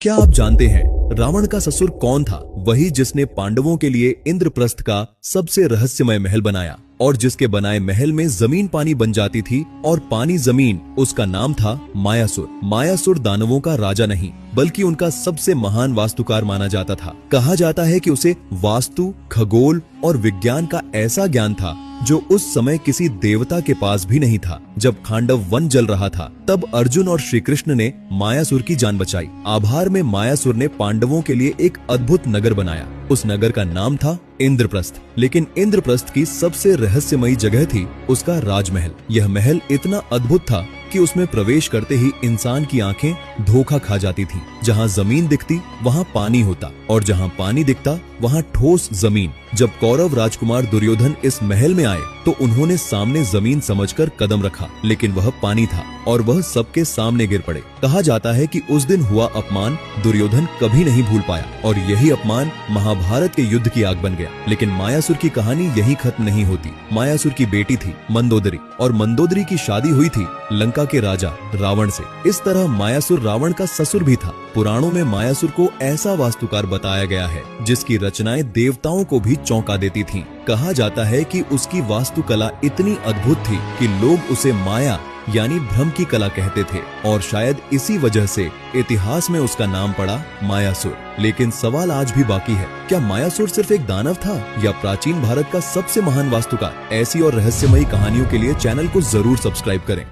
क्या आप जानते हैं रावण का ससुर कौन था? वही जिसने पांडवों के लिए इंद्रप्रस्थ का सबसे रहस्यमय महल बनाया और जिसके बनाए महल में जमीन पानी बन जाती थी और पानी जमीन। उसका नाम था मायासुर। मायासुर दानवों का राजा नहीं बल्कि उनका सबसे महान वास्तुकार माना जाता था। कहा जाता है कि उसे वास्तु, खगोल और विज्ञान का ऐसा ज्ञान था जो उस समय किसी देवता के पास भी नहीं था। जब खांडव वन जल रहा था तब अर्जुन और श्री कृष्ण ने मायासुर की जान बचाई। आभार में मायासुर ने पांडवों के लिए एक अद्भुत नगर बनाया। उस नगर का नाम था इंद्रप्रस्थ। लेकिन इंद्रप्रस्थ की सबसे रहस्यमयी जगह थी उसका राजमहल। यह महल इतना अद्भुत था कि उसमें प्रवेश करते ही इंसान की आंखें धोखा खा जाती थीं। जहां जमीन दिखती वहां पानी होता और जहां पानी दिखता वहां ठोस जमीन। जब कौरव राजकुमार दुर्योधन इस महल में आए तो उन्होंने सामने जमीन समझकर कदम रखा, लेकिन वह पानी था और वह सबके सामने गिर पड़े। कहा जाता है कि उस दिन हुआ अपमान दुर्योधन कभी नहीं भूल पाया और यही अपमान महाभारत के युद्ध की आग बन गया। लेकिन मायासुर की कहानी यही खत्म नहीं होती। मायासुर की बेटी थी मंदोदरी और मंदोदरी की शादी हुई थी लंका के राजा रावण से। इस तरह मायासुर रावण का ससुर भी था। पुराणों में मायासुर को ऐसा वास्तुकार बताया गया है जिसकी रचनाएं देवताओं को भी चौंका देती थीं। कहा जाता है कि उसकी वास्तुकला इतनी अद्भुत थी कि लोग उसे माया यानी भ्रम की कला कहते थे और शायद इसी वजह से इतिहास में उसका नाम पड़ा मायासुर। लेकिन सवाल आज भी बाकी है, क्या मायासुर सिर्फ एक दानव था या प्राचीन भारत का सबसे महान वास्तुकार? ऐसी और रहस्यमयी कहानियों के लिए चैनल को जरूर सब्सक्राइब करें।